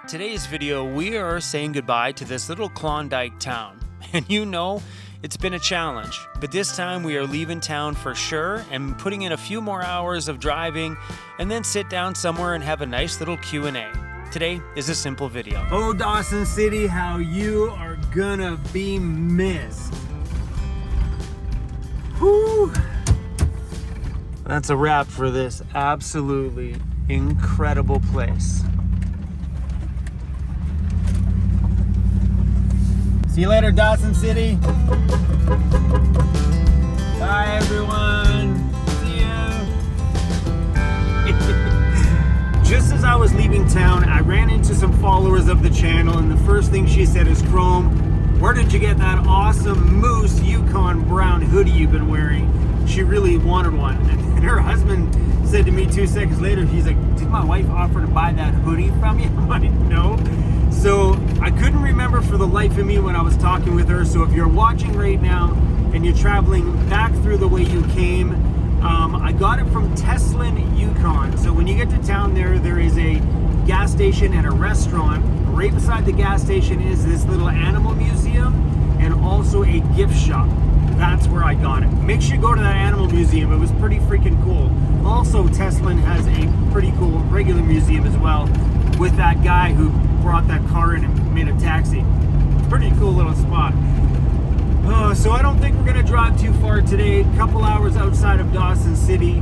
Today's video, we are saying goodbye to this little Klondike town. And you know, it's been a challenge, but this time we are leaving town for sure and putting in a few more hours of driving and then sit down somewhere and have a nice little Q&A. Today is a simple video. Oh, Dawson City, how you are gonna be missed. Whew. That's a wrap for this absolutely incredible place. See you later, Dawson City. Bye, everyone. See ya. Just as I was leaving town, I ran into some followers of the channel, and the first thing she said is, Chrome, where did you get that awesome Moose Yukon brown hoodie you've been wearing? She really wanted one. And her husband said to me 2 seconds later, he's like, did my wife offer to buy that hoodie from you? I'm like, no. So I couldn't remember for the life of me when I was talking with her. So if you're watching right now and you're traveling back through the way you came, I got it from Teslin, Yukon. So when you get to town there is a gas station and a restaurant. Right beside the gas station is this little animal museum and also a gift shop. That's where I got it. Make sure you go to that animal museum. It was pretty freaking cool. Also, Teslin has a pretty cool regular museum as well with that guy who brought that car in and made a taxi. Pretty cool little spot. So I don't think we're gonna drive too far today. A couple hours outside of Dawson City.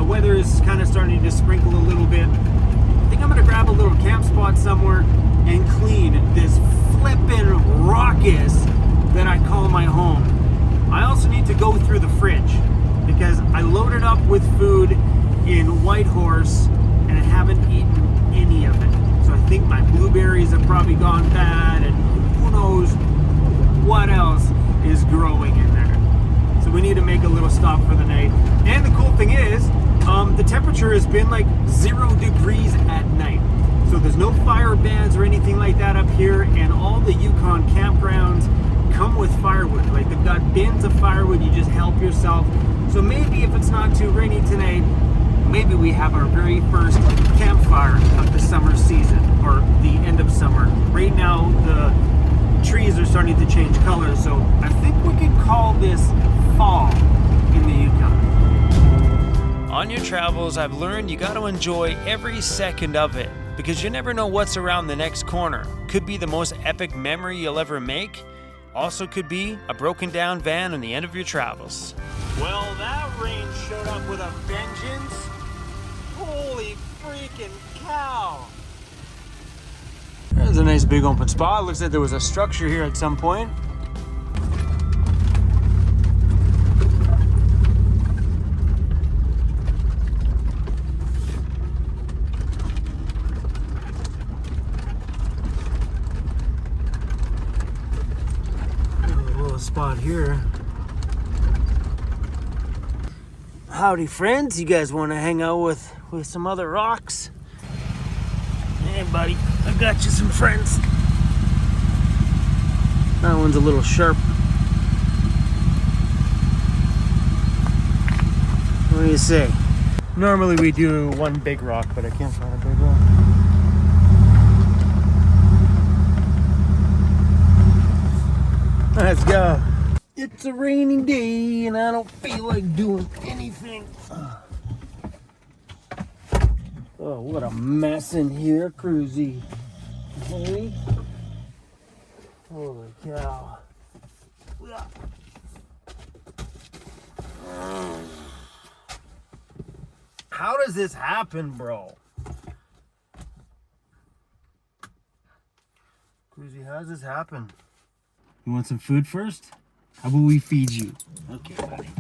Weather is kind of starting to sprinkle a little bit. I think I'm gonna grab a little camp spot somewhere and clean this flippin' raucous that I call my home. I also need to go through the fridge because I loaded up with food in Whitehorse and I haven't eaten any of it. So I think my blueberries have probably gone bad and who knows what else is growing in there. So we need to make a little stop for the night. And the cool thing is, the temperature has been like 0 degrees at night. So there's no fire bans or anything like that up here, and all the Yukon campgrounds come with firewood. Like they've got bins of firewood, you just help yourself. So maybe if it's not too rainy tonight, maybe we have our very first campfire of the summer season, or the end of summer. Right now, the trees are starting to change colors, so I think we could call this fall in the Yukon. On your travels, I've learned you got to enjoy every second of it because you never know what's around the next corner. Could be the most epic memory you'll ever make. Also could be a broken down van on the end of your travels. Well, that rain showed up with a vengeance. Holy freaking cow. There's a nice big open spot. Looks like there was a structure here at some point. Spot here. Howdy friends, you guys want to hang out with some other rocks? Hey buddy, I got you some friends. That one's a little sharp. What do you say? Normally we do one big rock, but I can't find a big rock. Let's go. It's a rainy day and I don't feel like doing anything. Oh, what a mess in here, Cruzy. Hey. Holy cow. How does this happen, bro? Cruzy, how does this happen? You want some food first? How about we feed you? Okay, buddy.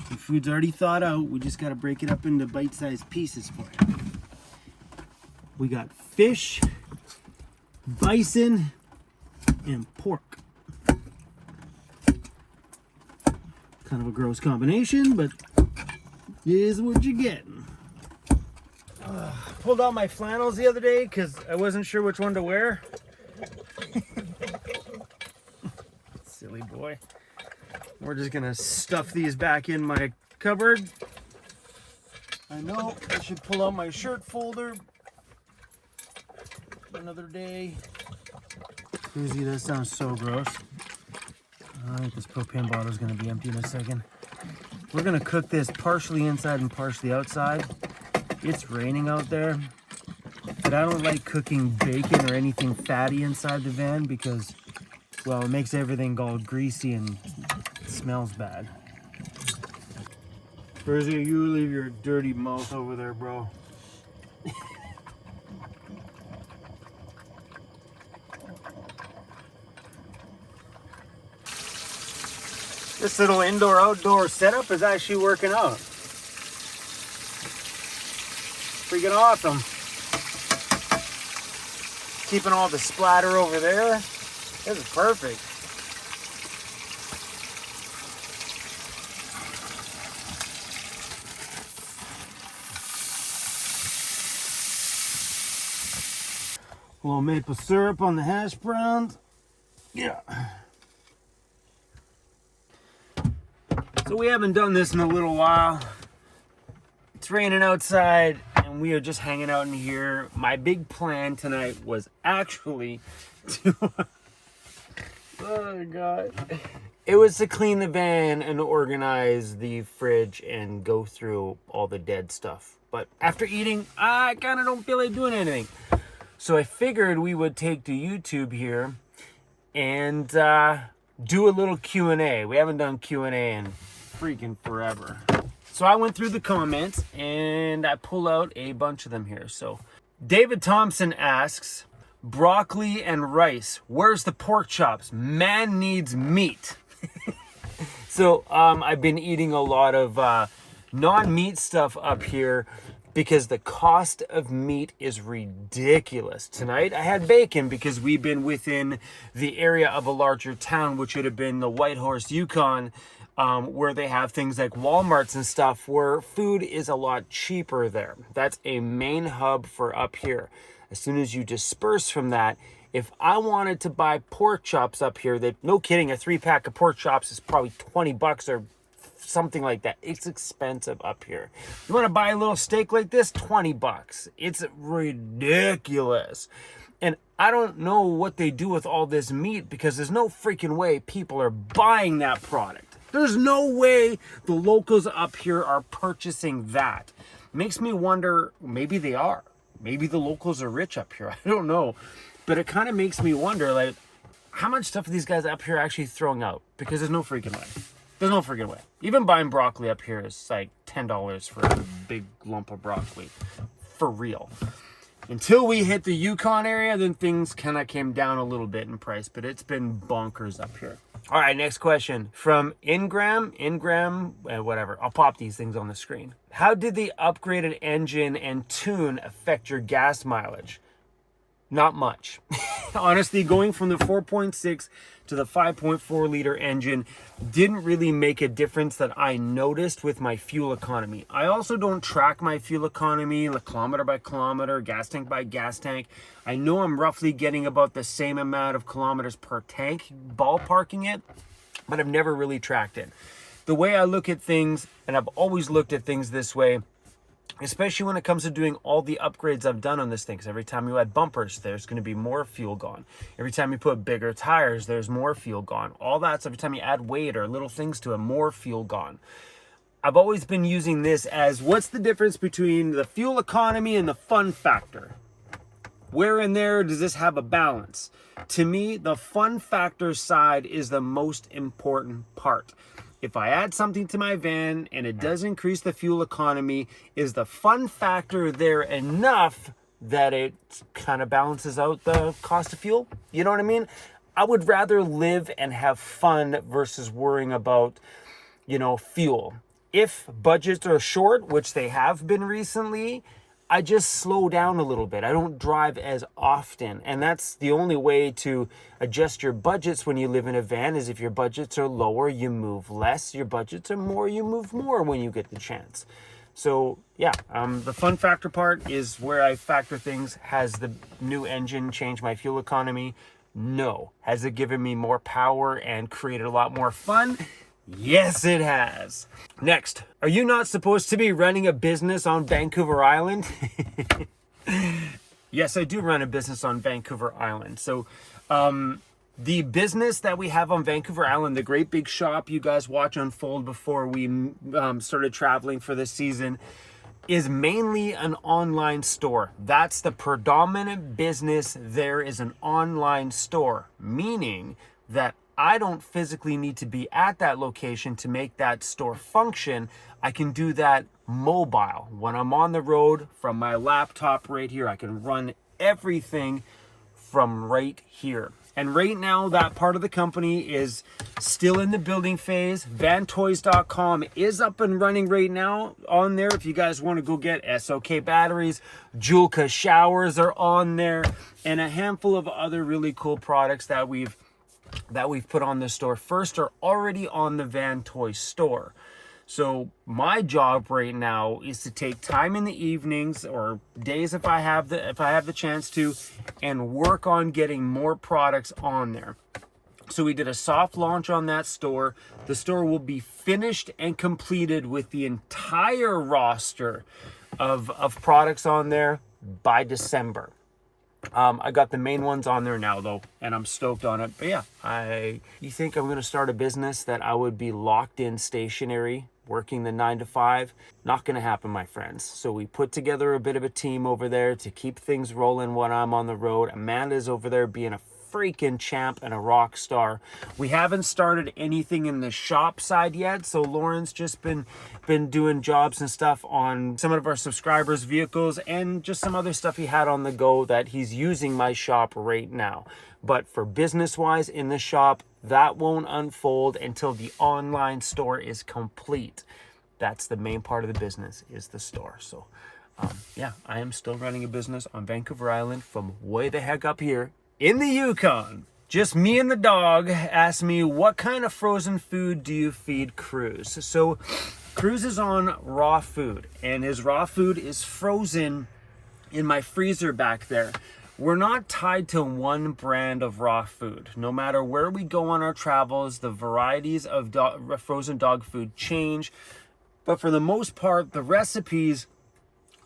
The food's already thawed out. We just got to break it up into bite-sized pieces for you. We got fish, bison, and pork. Kind of a gross combination, but here's what you're getting. Pulled out my flannels the other day because I wasn't sure which one to wear. Silly boy. We're just gonna stuff these back in my cupboard. I know I should pull out my shirt folder. Another day. Cruzy, that sounds so gross. I think this propane bottle is going to be empty in a second. We're going to cook this partially inside and partially outside. It's raining out there, but I don't like cooking bacon or anything fatty inside the van because, well, it makes everything all greasy and it smells bad. Cruzy, you leave your dirty mouth over there, bro. This little indoor-outdoor setup is actually working out. Freaking awesome. Keeping all the splatter over there. This is perfect. A little maple syrup on the hash browns. Yeah. So we haven't done this in a little while. It's raining outside and we are just hanging out in here. My big plan tonight was actually to oh god. It was to clean the van and organize the fridge and go through all the dead stuff. But after eating, I kind of don't feel like doing anything. So I figured we would take to YouTube here and do a little Q&A. We haven't done Q&A in freaking forever. So I went through the comments and I pull out a bunch of them here. So David Thompson asks, broccoli and rice, where's the pork chops? Man needs meat. So I've been eating a lot of non-meat stuff up here because the cost of meat is ridiculous. Tonight I had bacon because we've been within the area of a larger town, which would have been the Whitehorse, Yukon, where they have things like Walmarts and stuff where food is a lot cheaper there. That's a main hub for up here. As soon as you disperse from that, if I wanted to buy pork chops up here, that no kidding, a 3-pack of pork chops is probably $20 or something like that. It's expensive up here. You want to buy a little steak like this? $20. It's ridiculous. And I don't know what they do with all this meat because there's no freaking way people are buying that product. There's no way the locals up here are purchasing that. Makes me wonder, maybe they are. Maybe the locals are rich up here. I don't know. But it kind of makes me wonder, like, how much stuff are these guys up here actually throwing out? Because there's no freaking way. There's no freaking way. Even buying broccoli up here is like $10 for a big lump of broccoli. For real. Until we hit the Yukon area, then things kind of came down a little bit in price, but it's been bonkers up here. All right, next question from Ingram, whatever. I'll pop these things on the screen. How did the upgraded engine and tune affect your gas mileage? Not much. Honestly, going from the 4.6 to the 5.4 liter engine didn't really make a difference that I noticed with my fuel economy. I also don't track my fuel economy like kilometer by kilometer, gas tank by gas tank. I know I'm roughly getting about the same amount of kilometers per tank, ballparking it, but I've never really tracked it. The way I look at things, and I've always looked at things this way, especially when it comes to doing all the upgrades I've done on this thing. Because every time you add bumpers, there's going to be more fuel gone. Every time you put bigger tires, there's more fuel gone. All that, so every time you add weight or little things to it, more fuel gone. I've always been using this as, what's the difference between the fuel economy and the fun factor? Where in there does this have a balance? To me, the fun factor side is the most important part. If I add something to my van and it does increase the fuel economy, is the fun factor there enough that it kind of balances out the cost of fuel? You know what I mean? I would rather live and have fun versus worrying about, fuel. If budgets are short, which they have been recently, I just slow down a little bit. I don't drive as often. And that's the only way to adjust your budgets when you live in a van is if your budgets are lower, you move less. Your budgets are more, you move more when you get the chance. So yeah, the fun factor part is where I factor things. Has the new engine changed my fuel economy? No. Has it given me more power and created a lot more fun? Yes, it has. Next, are you not supposed to be running a business on Vancouver Island? Yes, I do run a business on Vancouver Island. So, the business that we have on Vancouver Island, the great big shop you guys watch unfold before we started traveling for this season, is mainly an online store. That's the predominant business. There is an online store, meaning that I don't physically need to be at that location to make that store function. I can do that mobile. When I'm on the road from my laptop right here, I can run everything from right here. And right now, that part of the company is still in the building phase. Vantoys.com is up and running right now on there. If you guys want to go get SOK batteries, Julka showers are on there, and a handful of other really cool products that we've put on the store first are already on the Van Toy store. So my job right now is to take time in the evenings or days if I have the chance to, and work on getting more products on there. So we did a soft launch on that store. The store will be finished and completed with the entire roster of products on there by December. I got the main ones on there now though, and I'm stoked on it. But yeah, you think I'm gonna start a business that I would be locked in stationary, working the 9 to 5? Not gonna happen, my friends. So we put together a bit of a team over there to keep things rolling when I'm on the road. Amanda's over there being a freaking champ and a rock star. We haven't started anything in the shop side yet, so Lauren's just been doing jobs and stuff on some of our subscribers' vehicles and just some other stuff he had on the go that he's using my shop right now. But for business wise in the shop, that won't unfold until the online store is complete. That's the main part of the business, is the store. So yeah, I am still running a business on Vancouver Island from way the heck up here in the Yukon. Just me and the dog. Asked me, what kind of frozen food do you feed Cruz? So Cruz is on raw food, and his raw food is frozen in my freezer back there. We're not tied to one brand of raw food. No matter where we go on our travels, the varieties of frozen dog food change. But for the most part, the recipes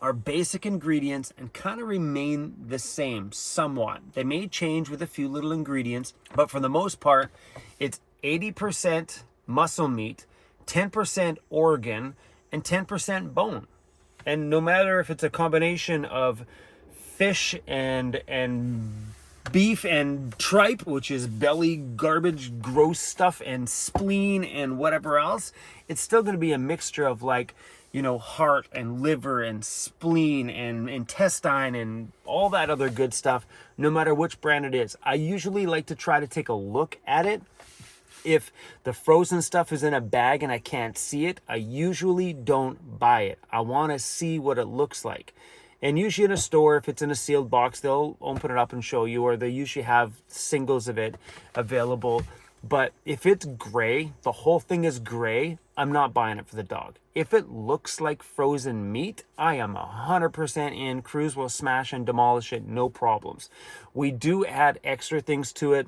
are basic ingredients and kind of remain the same somewhat. They may change with a few little ingredients, but for the most part, it's 80% muscle meat, 10% organ, and 10% bone. And no matter if it's a combination of fish and beef and tripe, which is belly garbage, gross stuff, and spleen and whatever else, it's still going to be a mixture of, like, you know, heart and liver and spleen and intestine and all that other good stuff, no matter which brand it is. I usually like to try to take a look at it. If the frozen stuff is in a bag and I can't see it, I usually don't buy it. I want to see what it looks like. And usually in a store, if it's in a sealed box, they'll open it up and show you, or they usually have singles of it available. But if it's gray, the whole thing is gray, I'm not buying it for the dog. If it looks like frozen meat, I am 100% in. Cruz will smash and demolish it, no problems. We do add extra things to it,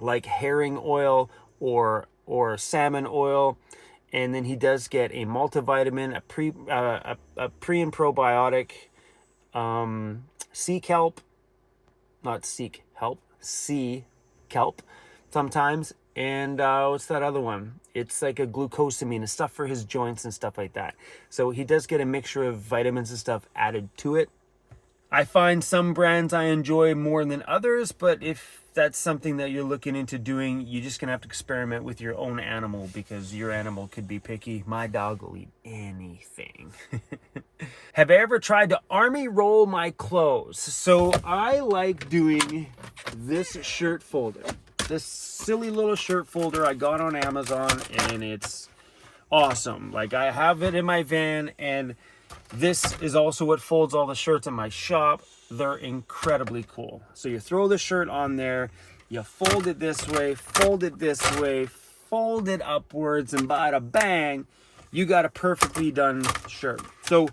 like herring oil or salmon oil. And then he does get a multivitamin, a pre and probiotic, sea kelp sometimes, and what's that other one? It's like a glucosamine, stuff for his joints and stuff like that. So he does get a mixture of vitamins and stuff added to it. I find some brands I enjoy more than others, but if that's something that you're looking into doing, you're just gonna have to experiment with your own animal, because your animal could be picky. My dog will eat anything. Have I ever tried to army roll my clothes? So I like doing this shirt folder. This silly little shirt folder I got on Amazon, and it's awesome. Like, I have it in my van, and this is also what folds all the shirts in my shop. They're incredibly cool. So you throw the shirt on there, you fold it this way, fold it this way, fold it upwards, and bada bang, you got a perfectly done shirt. So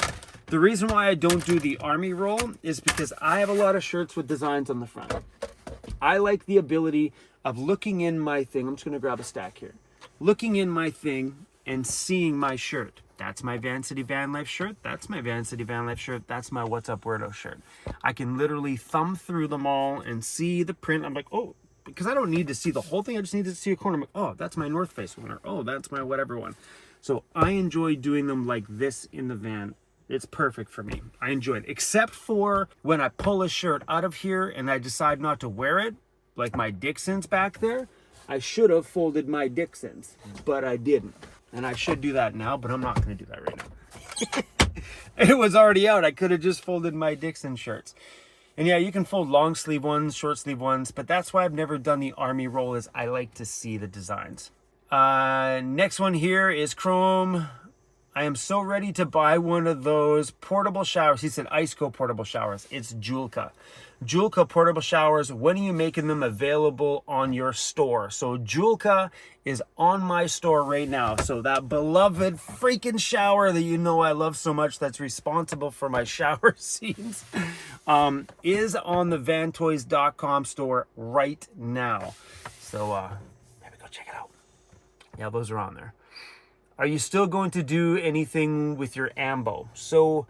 the reason why I don't do the army roll is because I have a lot of shirts with designs on the front. I like the ability of looking in my thing. I'm just going to grab a stack here. Looking in my thing and seeing my shirt. That's my Vancity Vanlife shirt. That's my Vancity Vanlife shirt. That's my What's Up Weirdo shirt. I can literally thumb through them all and see the print. I'm like, oh, because I don't need to see the whole thing. I just need to see a corner. I'm like, oh, that's my North Face one. Or, oh, that's my whatever one. So I enjoy doing them like this in the van. It's perfect for me. I enjoy it. Except for when I pull a shirt out of here and I decide not to wear it, like my Dixons back there. I should have folded my Dixons, but I didn't. And I should do that now, but I'm not going to do that right now. It was already out. I could have just folded my Dixon shirts. And yeah, you can fold long sleeve ones, short sleeve ones, but that's why I've never done the army roll, is I like to see the designs. Next one here is Chrome. I am so ready to buy one of those portable showers. He said Iceco portable showers. It's Julka. Julka portable showers. When are you making them available on your store? So Julka is on my store right now. So that beloved freaking shower that you know I love so much, that's responsible for my shower scenes, is on the vantoys.com store right now. So maybe go check it out. Yeah, those are on there. Are you still going to do anything with your ambo? So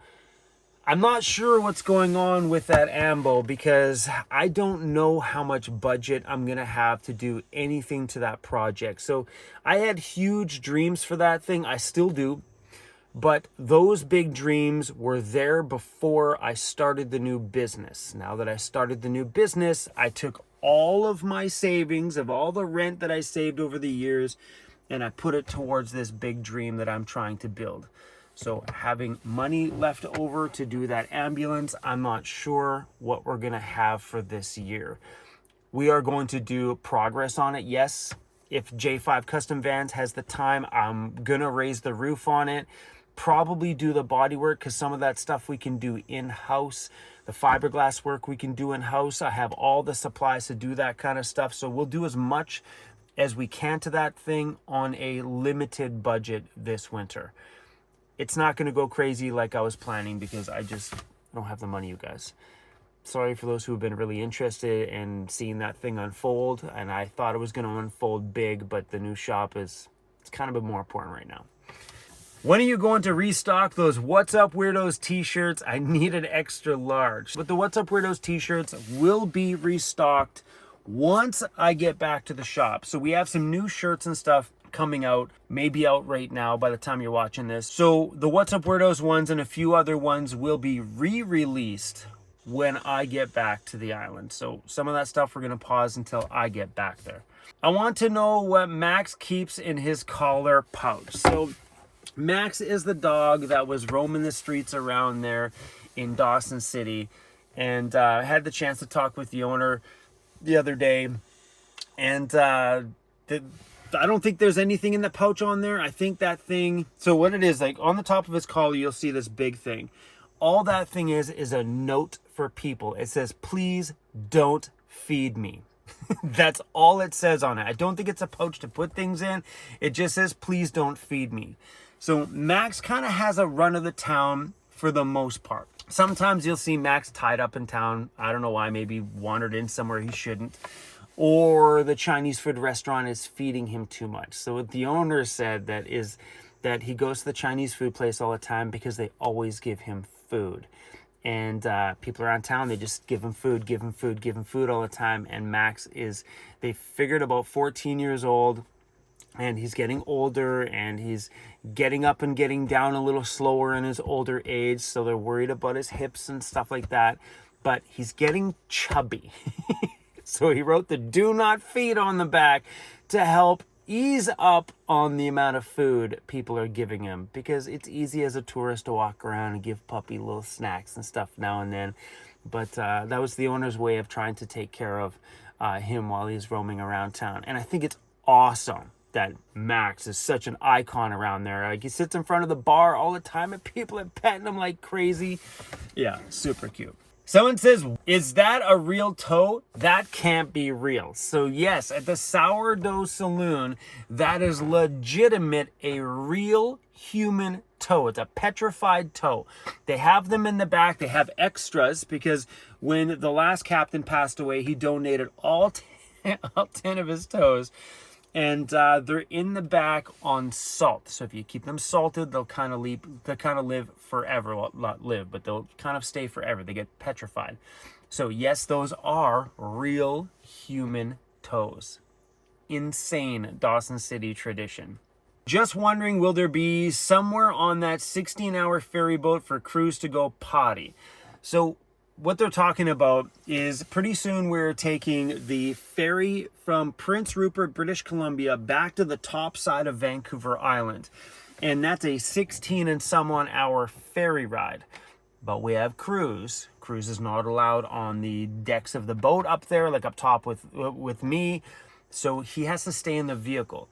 I'm not sure what's going on with that ambo, because I don't know how much budget I'm going to have to do anything to that project. So I had huge dreams for that thing. I still do. But those big dreams were there before I started the new business. Now that I started the new business, I took all of my savings of all the rent that I saved over the years, and I put it towards this big dream that I'm trying to build. So having money left over to do that ambulance, I'm not sure what we're gonna have for this year. We are going to do progress on it. Yes, if J5 Custom Vans has the time, I'm gonna raise the roof on it, probably do the bodywork, because some of that stuff we can do in-house. The fiberglass work we can do in-house. I have all the supplies to do that kind of stuff. So we'll do as much as we can to that thing on a limited budget this winter. It's not going to go crazy like I was planning, because I just don't have the money, you guys. Sorry for those who have been really interested in seeing that thing unfold, and I thought it was going to unfold big, but the new shop it's kind of been more important right now. When are you going to restock those What's Up Weirdos t-shirts? I need an extra large. But the What's Up Weirdos t-shirts will be restocked once I get back to the shop. So we have some new shirts and stuff coming out, maybe out right now by the time you're watching this. So the What's Up Weirdos ones and a few other ones will be re-released when I get back to the island. So some of that stuff we're going to pause until I get back there. I want to know what Max keeps in his collar pouch. So Max is the dog that was roaming the streets around there in Dawson City, and I had the chance to talk with the owner the other day, and I don't think there's anything in the pouch on there. I think that thing, so what it is, like on the top of his collar, you'll see this big thing. All that thing is a note for people. It says, please don't feed me. That's all it says on it. I don't think it's a pouch to put things in. It just says, please don't feed me. So Max kind of has a run of the town for the most part. Sometimes you'll see Max tied up in town. I don't know why, maybe wandered in somewhere he shouldn't. Or the Chinese food restaurant is feeding him too much. So what the owner said is that he goes to the Chinese food place all the time because they always give him food. And people around town, they just give him food all the time. And Max they figured about 14 years old, and he's getting older, and he's getting up and getting down a little slower in his older age. So they're worried about his hips and stuff like that. But he's getting chubby. So he wrote the do not feed on the back to help ease up on the amount of food people are giving him, because it's easy as a tourist to walk around and give puppy little snacks and stuff now and then. But that was the owner's way of trying to take care of him while he's roaming around town. And I think it's awesome that Max is such an icon around there. Like, he sits in front of the bar all the time and people are petting him like crazy. Yeah, super cute. Someone says, is that a real toe? That can't be real. So yes, at the Sourdough Saloon, that is legitimate a real human toe. It's a petrified toe. They have them in the back. They have extras because when the last captain passed away, he donated all 10 of his toes And they're in the back on salt. So if you keep them salted, they'll kind of live forever. Well, not live, but they'll kind of stay forever. They get petrified. So yes, those are real human toes. Insane Dawson City tradition. Just wondering, will there be somewhere on that 16-hour ferry boat for crews to go potty? So what they're talking about is pretty soon we're taking the ferry from Prince Rupert, British Columbia, back to the top side of Vancouver Island. And that's a 16 and some odd hour ferry ride. But we have crews. Crews is not allowed on the decks of the boat up there, like up top with me. So he has to stay in the vehicle.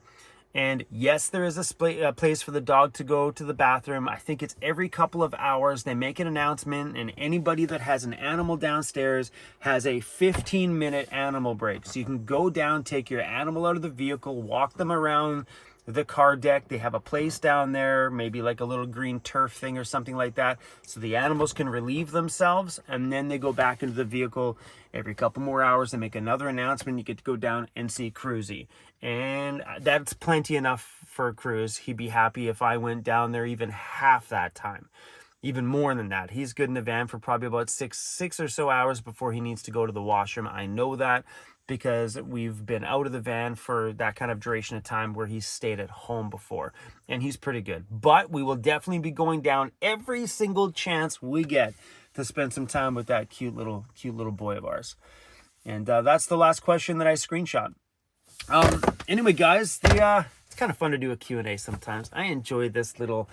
And yes, there is a place for the dog to go to the bathroom. I think it's every couple of hours. They make an announcement, and anybody that has an animal downstairs has a 15-minute animal break. So you can go down, take your animal out of the vehicle, walk them around the car deck. They have a place down there, maybe like a little green turf thing or something like that, so the animals can relieve themselves, and then they go back into the vehicle. Every couple more hours, they make another announcement. You get to go down and see Cruzy. And that's plenty enough for Cruz. He'd be happy if I went down there even half that time. Even more than that. He's good in the van for probably about six or so hours before he needs to go to the washroom. I know that because we've been out of the van for that kind of duration of time where he's stayed at home before. And he's pretty good. But we will definitely be going down every single chance we get to spend some time with that cute little boy of ours. And that's the last question that I screenshot. Anyway, guys, it's kind of fun to do a Q&A sometimes. I enjoy this little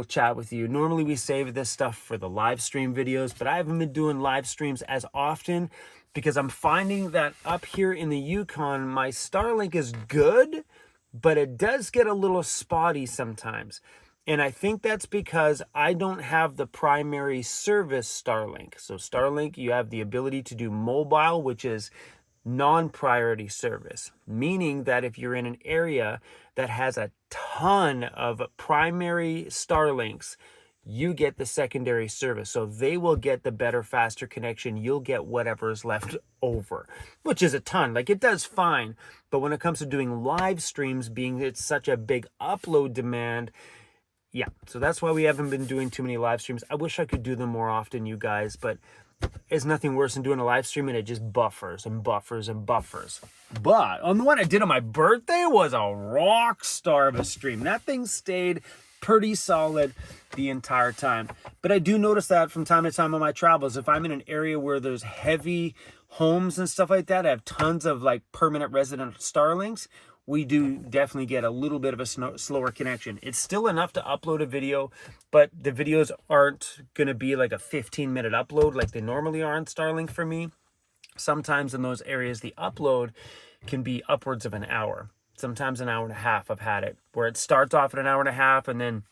chat with you. Normally we save this stuff for the live stream videos, but I haven't been doing live streams as often because I'm finding that up here in the Yukon, my Starlink is good, but it does get a little spotty sometimes. And I think that's because I don't have the primary service Starlink. So Starlink, you have the ability to do mobile, which is non-priority service, meaning that if you're in an area that has a ton of primary Starlinks, you get the secondary service. So they will get the better, faster connection. You'll get whatever is left over, which is a ton. Like, it does fine. But when it comes to doing live streams, being it's such a big upload demand, yeah, so that's why we haven't been doing too many live streams. I wish I could do them more often, you guys, but it's nothing worse than doing a live stream and it just buffers and buffers and buffers. But on the one I did on my birthday was a rock star of a stream. That thing stayed pretty solid the entire time. But I do notice that from time to time on my travels, if I'm in an area where there's heavy homes and stuff like that, I have tons of like permanent resident Starlinks, we do definitely get a little bit of a slower connection. It's still enough to upload a video, but the videos aren't going to be like a 15-minute upload like they normally are on Starlink for me. Sometimes in those areas, the upload can be upwards of an hour. Sometimes an hour and a half, I've had it, where it starts off at an hour and a half, and then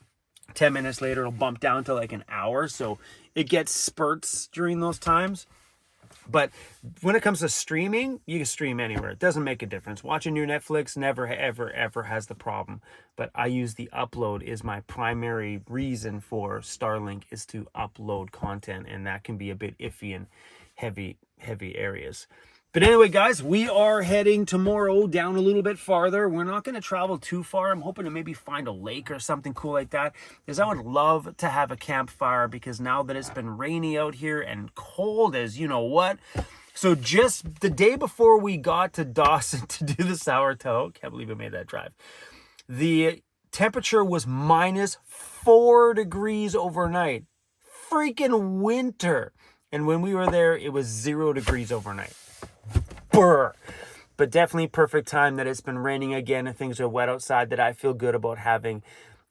10 minutes later, it'll bump down to like an hour. So it gets spurts during those times. But when it comes to streaming, you can stream anywhere. It doesn't make a difference. Watching your Netflix never, ever, ever has the problem. But I use the upload is my primary reason for Starlink is to upload content. And that can be a bit iffy in heavy areas. But anyway, guys, we are heading tomorrow down a little bit farther. We're not going to travel too far. I'm hoping to maybe find a lake or something cool like that, because I would love to have a campfire, because now that it's been rainy out here and cold as you know what. So just the day before we got to Dawson to do the sourdough, can't believe I made that drive, the temperature was -4 degrees overnight. Freaking winter. And when we were there, it was 0 degrees overnight. But definitely perfect time that it's been raining again and things are wet outside, that I feel good about having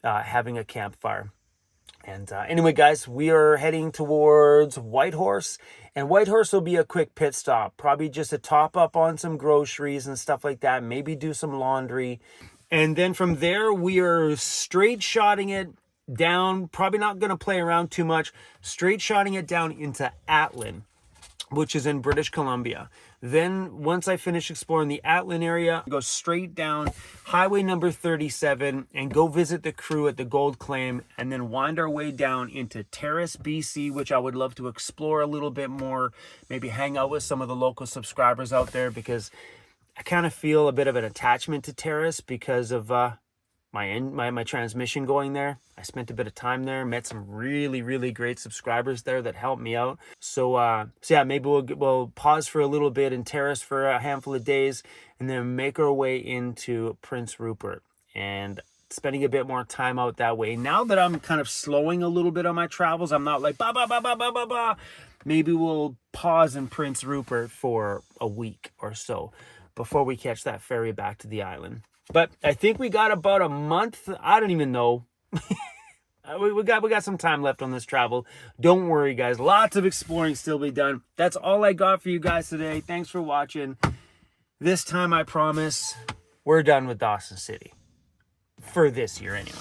a campfire. And anyway, guys, we are heading towards Whitehorse, and Whitehorse will be a quick pit stop, probably just a top up on some groceries and stuff like that, maybe do some laundry. And then from there, we are straight shotting it down, probably not going to play around too much, straight shotting it down into Atlin, which is in British Columbia. Then once I finish exploring the Atlin area, go straight down highway number 37 and go visit the crew at the Gold Claim, and then wind our way down into Terrace, BC, which I would love to explore a little bit more, maybe hang out with some of the local subscribers out there, because I kind of feel a bit of an attachment to Terrace because of my transmission going there. I spent a bit of time there, met some really great subscribers there that helped me out. So yeah, maybe we'll pause for a little bit in Terrace for a handful of days, and then make our way into Prince Rupert and spending a bit more time out that way. Now that I'm kind of slowing a little bit on my travels, I'm not like ba. Maybe we'll pause in Prince Rupert for a week or so before we catch that ferry back to the island. But I think we got about a month. I don't even know. we got some time left on this travel. Don't worry, guys. Lots of exploring still be done. That's all I got for you guys today. Thanks for watching. This time, I promise, we're done with Dawson City. For this year, anyway.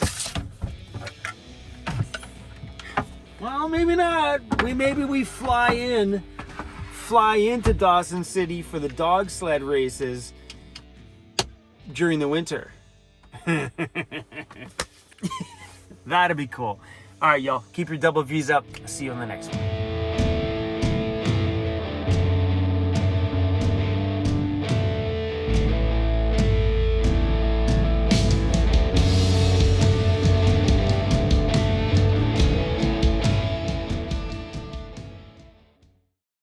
Well, maybe not. Maybe we fly into Dawson City for the dog sled races during the winter. That'd be cool. All right, y'all. Keep your double V's up. See you on the next one.